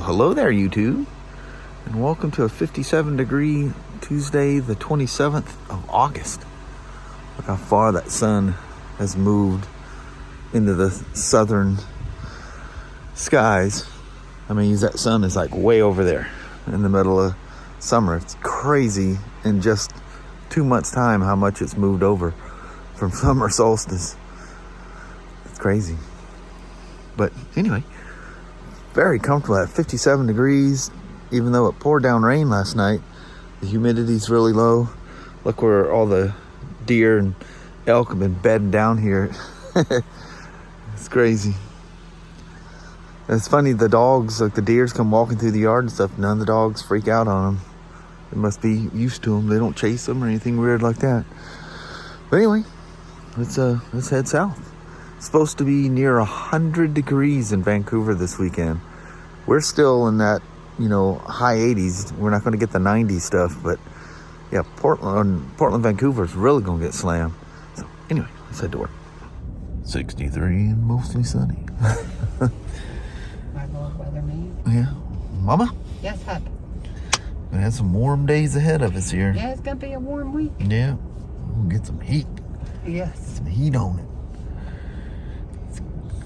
hello there, YouTube, and welcome to a 57-degree Tuesday, the 27th of August. Look how far that sun has moved into the southern skies. I mean, that sun is like way over there in the middle of summer. It's crazy in just 2 months' time how much it's moved over from summer solstice. It's crazy. But anyway, very comfortable at 57 degrees, even though it poured down rain last night. The humidity's really low. Look where all the deer and elk have been bedding down here. It's crazy. It's funny, the dogs, like the deers come walking through the yard and stuff, none of the dogs freak out on them. They must be used to them. They don't chase them or anything weird like that. But anyway, let's head south. It's supposed to be near 100 degrees in Vancouver this weekend. We're still in that, high 80s. We're not going to get the 90s stuff, but yeah, Portland, Vancouver is really going to get slammed. So anyway, let's head to work. 63 and mostly sunny. My Lord Weatherman. Yeah. Mama? Yes, hub. We had some warm days ahead of us here. Yeah, it's going to be a warm week. Yeah. We'll get some heat. Yes. Some heat on it.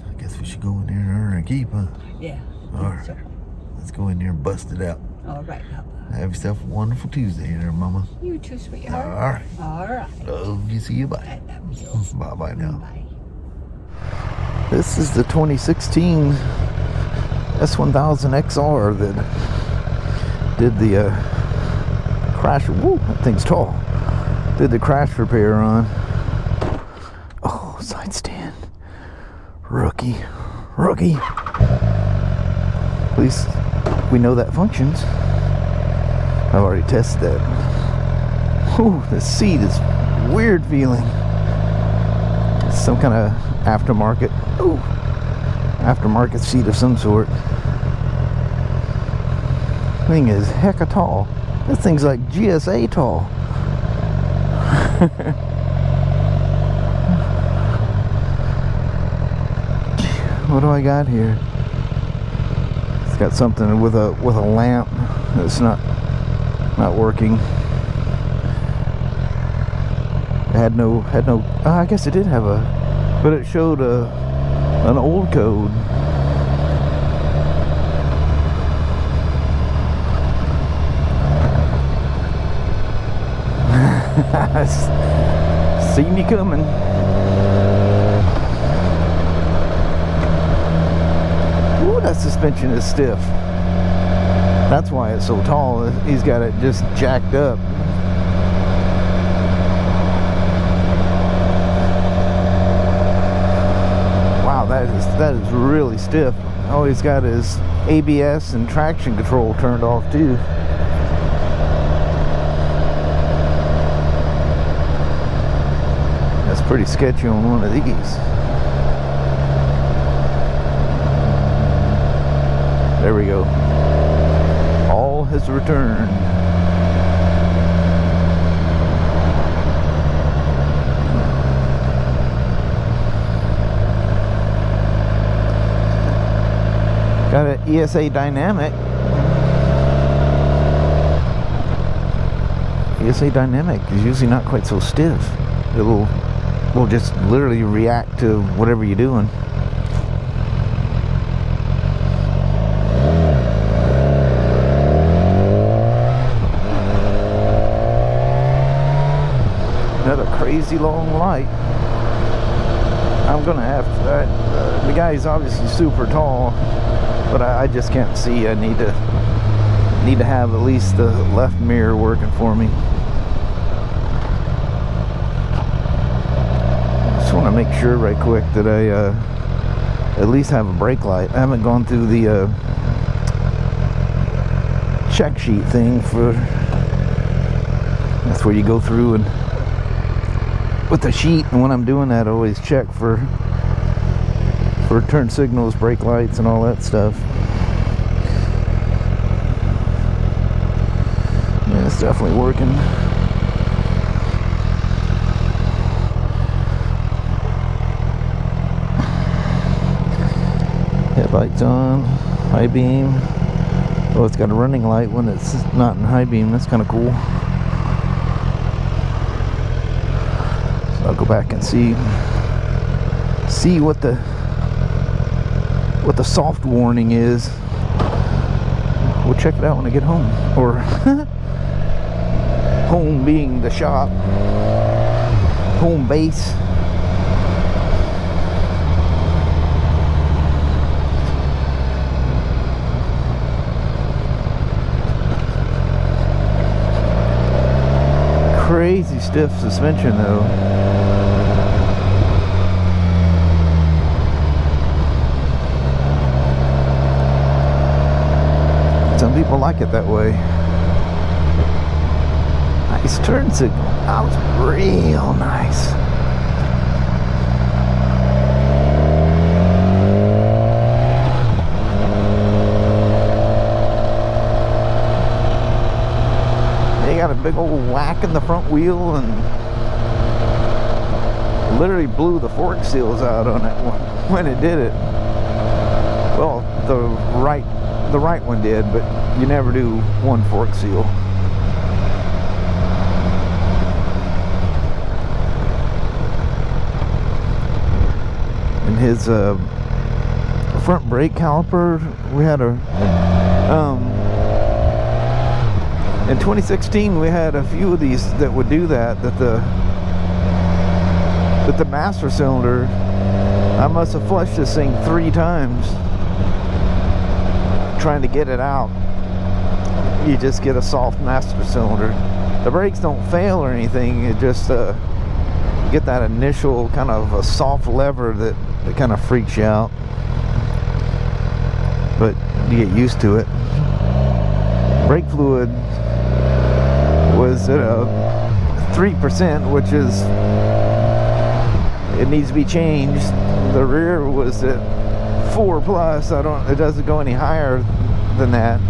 I guess we should go in there and earn our keep, huh? Yeah. All right. So. Let's go in there and bust it out. All right, hub. Have yourself a wonderful Tuesday there, Mama. You too, sweetheart. All right. All right. Love you. See you. Bye. I love you. Bye-bye now. Bye. This is the 2016 S1000XR that did the crash. Woo, that thing's tall. Did the crash repair on. Oh, side stand. Rookie. At least we know that functions. I've already tested that. Ooh, the seat is weird feeling. It's some kind of aftermarket seat of some sort. Thing is hecka tall. This thing's like GSA tall. What do I got here? It's got something with a lamp that's not working. It had no. I guess it did have but it showed an old code. Seen you coming. Ooh, that suspension is stiff. That's why it's so tall. He's got it just jacked up. Wow, that is really stiff. Oh, he's got his ABS and traction control turned off too. That's pretty sketchy on one of these. There we go. All has returned. Got an ESA Dynamic. ESA Dynamic is usually not quite so stiff. It will just literally react to whatever you're doing. Another crazy long light. I'm gonna have to. The guy's obviously super tall, but I just can't see. I need to have at least the left mirror working for me. Just want to make sure right quick that I at least have a brake light. I haven't gone through the check sheet thing for. That's where you go through and with the sheet, and when I'm doing that I always check for turn signals, brake lights, and all that stuff. Yeah, it's definitely working. Headlights on, high beam. Oh, it's got a running light when it's not in high beam. That's kind of cool. So I'll go back and see what the soft warning is. We'll check it out when I get home, or home being the shop, home base. Crazy stiff suspension though. Some people like it that way. Nice turn signal. That was real nice. Got a big old whack in the front wheel and literally blew the fork seals out on it when it did it. Well, the right one did, but you never do one fork seal. And his front brake caliper, we had a in 2016, we had a few of these that would do that. That the master cylinder, I must have flushed this thing 3 times trying to get it out. You just get a soft master cylinder. The brakes don't fail or anything. It just get that initial kind of a soft lever that kind of freaks you out. But you get used to it. Brake fluid was at a 3%, which is, it needs to be changed. The rear was at 4 plus. It doesn't go any higher than that.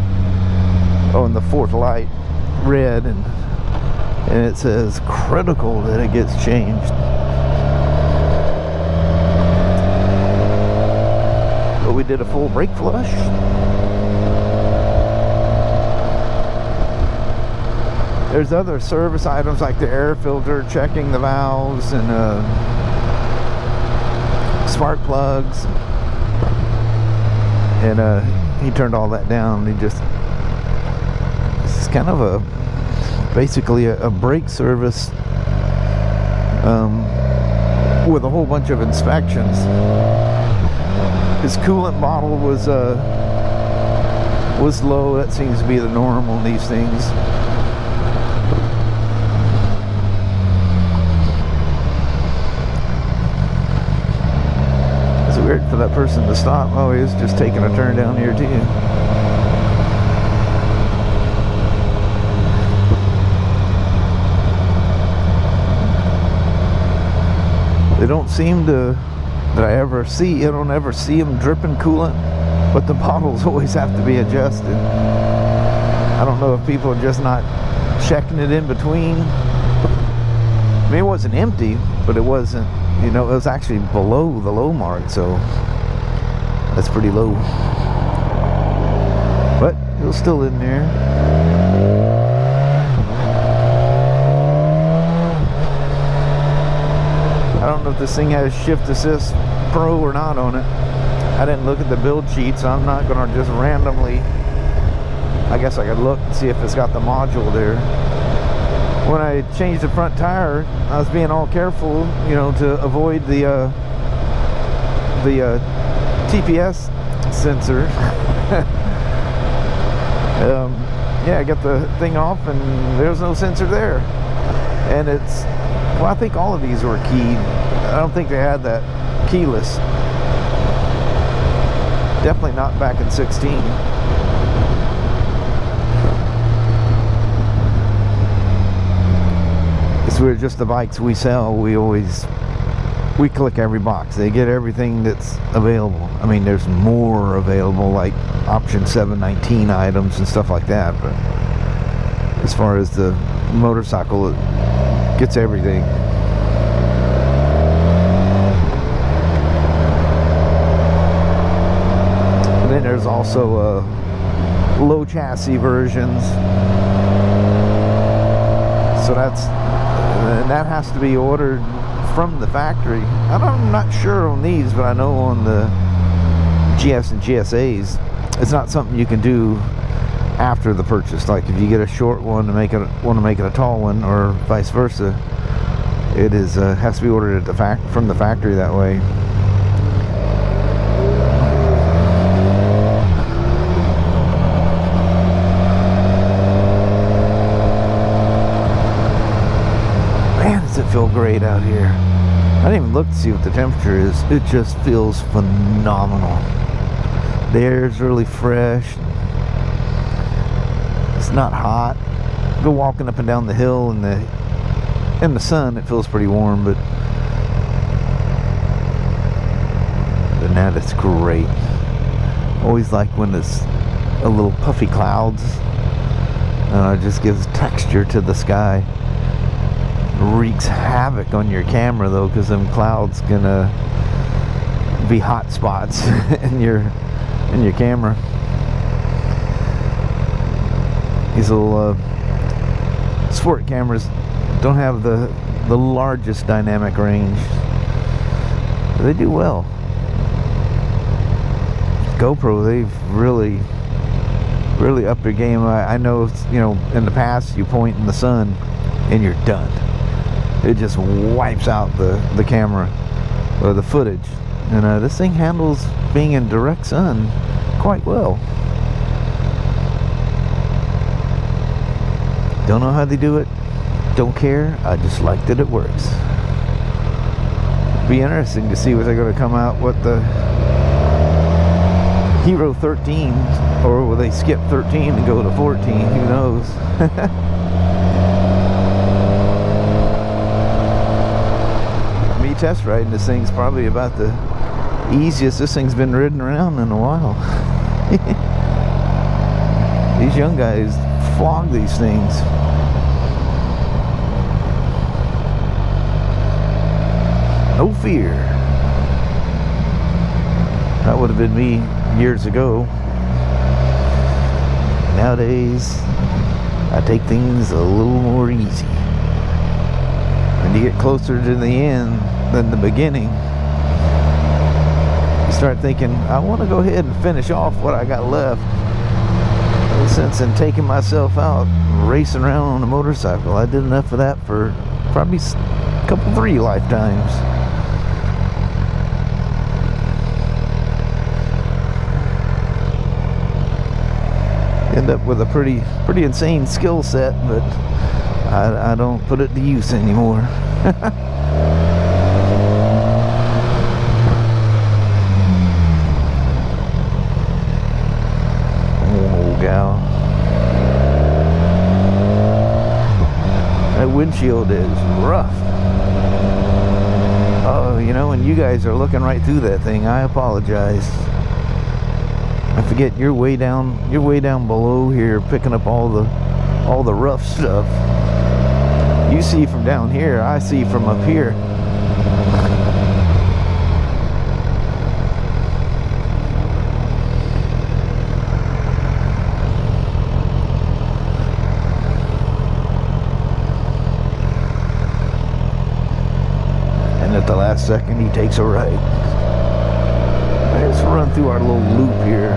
Oh, and the 4th light, red, and it says critical that it gets changed. But we did a full brake flush. There's other service items like the air filter, checking the valves, and spark plugs. And he turned all that down. This is kind of basically a brake service with a whole bunch of inspections. His coolant bottle was low. That seems to be the norm on these things. Weird for that person to stop. Oh, he was just taking a turn down here too. They don't seem to, that I don't ever see them dripping coolant, but the bottles always have to be adjusted. I don't know if people are just not checking it in between. I mean, it wasn't empty, but it wasn't, it was actually below the low mark, so that's pretty low. But it was still in there. I don't know if this thing has Shift Assist Pro or not on it. I didn't look at the build sheet, so I'm not going to just randomly, I guess I could look and see if it's got the module there. When I changed the front tire, I was being all careful, to avoid the TPS sensor. Yeah, I got the thing off and there's no sensor there. And I think all of these were keyed. I don't think they had that keyless. Definitely not back in 16. We're just the bikes we sell, we click every box. They get everything that's available. I mean, there's more available, like option 719 items and stuff like that, but as far as the motorcycle, it gets everything. And then there's also low chassis versions. So that has to be ordered from the factory. I'm not sure on these, but I know on the GS and GSAs, it's not something you can do after the purchase. Like if you get a short one to want to make it a tall one, or vice versa, it is has to be ordered at from the factory that way. Man, does it feel great out here. I didn't even look to see what the temperature is. It just feels phenomenal. The air is really fresh. It's not hot. Go walking up and down the hill in the sun, it feels pretty warm, but now it's great. Always like when it's a little puffy clouds. It just gives texture to the sky. Wreaks havoc on your camera though, because them clouds gonna be hot spots in your camera. These little sport cameras don't have the largest dynamic range, but they do well. GoPro, they've really upped their game. I know, in the past you point in the sun and you're done. It just wipes out the camera or the footage. And this thing handles being in direct sun quite well. Don't know how they do it. Don't care. I just like that it works. Be interesting to see what they're going to come out with the Hero 13, or will they skip 13 and go to 14? Who knows? Me test riding this thing's probably about the easiest this thing's been ridden around in a while. These young guys flog these things. No fear. That would have been me years ago. Nowadays, I take things a little more easy. When you get closer to the end than the beginning, you start thinking, I want to go ahead and finish off what I got left. No sense in taking myself out racing around on a motorcycle. I did enough of that for probably a three lifetimes. End up with a pretty insane skill set, but I don't put it to use anymore. Oh, gal. That windshield is rough. Oh, when you guys are looking right through that thing, I apologize. I forget you're way down below here, picking up all the rough stuff. You see from down here, I see from up here. And at the last second, he takes a right. Let's run through our little loop here.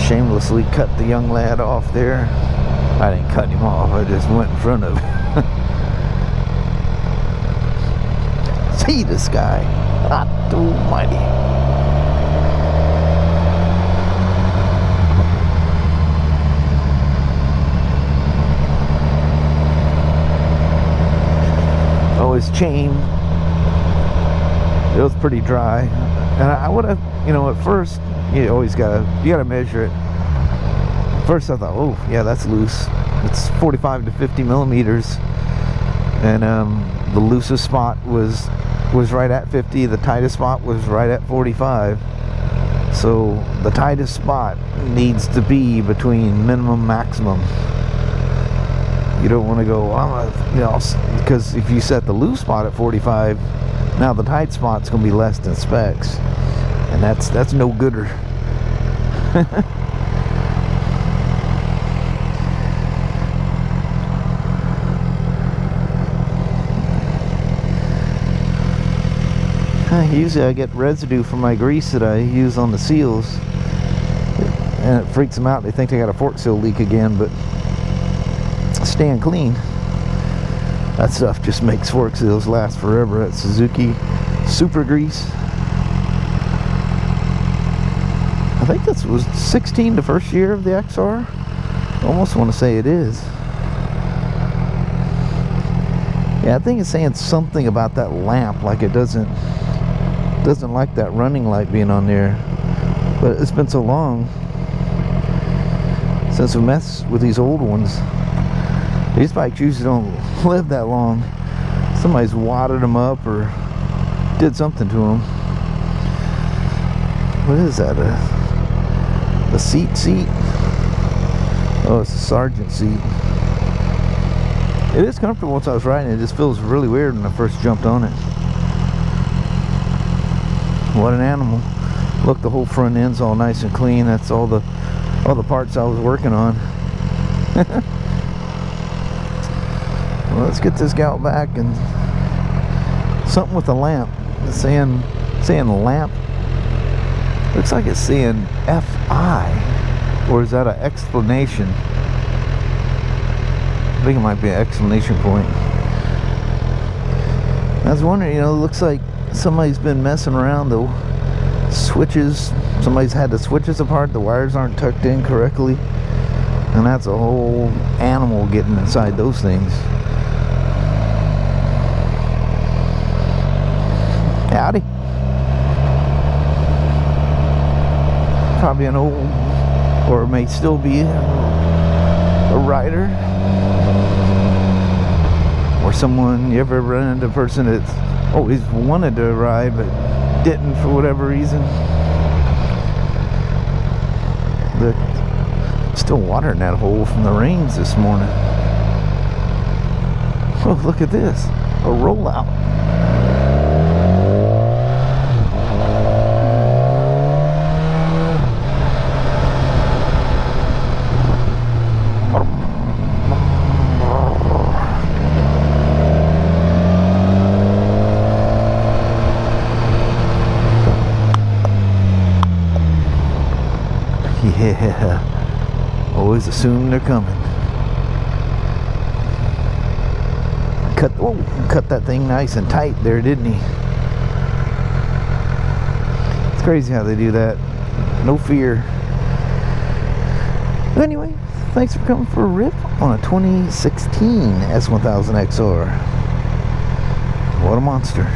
Shamelessly cut the young lad off there. I didn't cut him off, I just went in front of him. See this guy. God almighty. His chain, it was pretty dry, and I would have, at first you gotta measure it. At first I thought, oh yeah, that's loose. It's 45 to 50 millimeters, and the loosest spot was right at 50. The tightest spot was right at 45. So the tightest spot needs to be between minimum maximum. You don't want to go, because if you set the loose spot at 45, Now the tight spot's gonna be less than specs, and that's no gooder. Usually I get residue from my grease that I use on the seals, and it freaks them out. They think they got a fork seal leak again, but staying clean. That stuff just makes fork seals last forever. That Suzuki Super Grease. I think this was 16 the first year of the XR. I almost want to say it is. Yeah, I think it's saying something about that lamp, like it doesn't like that running light being on there. But it's been so long since we messed with these old ones. These bikes usually don't live that long. Somebody's wadded them up or did something to them. What is that? The seat? Oh, it's a sergeant seat. It is comfortable once I was riding. It just feels really weird when I first jumped on it. What an animal. Look, the whole front end's all nice and clean. That's all the parts I was working on. Well, let's get this gal back. And something with the lamp. It's saying lamp. Looks like it's saying FI. Or is that an explanation? I think it might be an exclamation point. I was wondering, you know, it looks like somebody's been messing around the switches. Somebody's had the switches apart. The wires aren't tucked in correctly. And that's a whole animal getting inside those things. Howdy. Probably an old, or may still be a rider. Or someone, you ever run into a person that's always wanted to ride but didn't for whatever reason. There's still water in that hole from the rains this morning. Oh, look at this. A rollout. Yeah, always assume they're coming. Cut that thing nice and tight there, didn't he? It's crazy how they do that. No fear. But anyway, thanks for coming for a rip on a 2016 S1000XR. What a monster.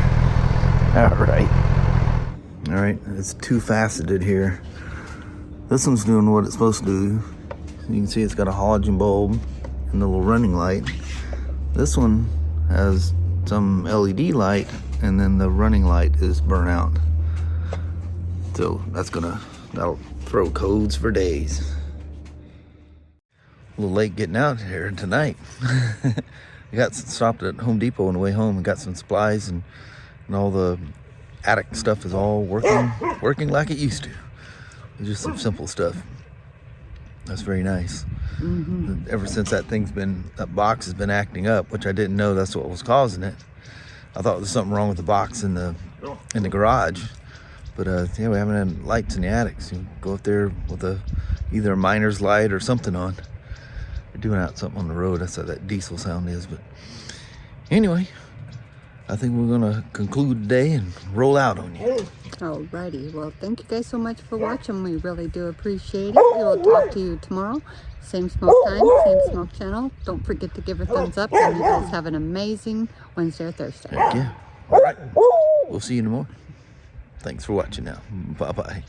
Alright, it's two-faceted here. This one's doing what it's supposed to do. You can see it's got a halogen bulb and the little running light. This one has some LED light, and then the running light is burnt out. So that'll throw codes for days. A little late getting out here tonight. We got stopped at Home Depot on the way home and got some supplies, and all the attic stuff is all working like it used to. Just some simple stuff. That's very nice. Mm-hmm. Ever since that box has been acting up, which I didn't know that's what was causing it. I thought there was something wrong with the box in the garage. But yeah, we haven't had lights in the attic. So you go up there with either a miner's light or something on. They're doing out something on the road. That's how that diesel sound is. But anyway, I think we're gonna conclude today and roll out on you. Alrighty, well, thank you guys so much for watching. We really do appreciate it. We will talk to you tomorrow. Same smoke time, same smoke channel. Don't forget to give a thumbs up, and you guys have an amazing Wednesday or Thursday. Heck yeah. All right. We'll see you in the morning. Thanks for watching now. Bye-bye.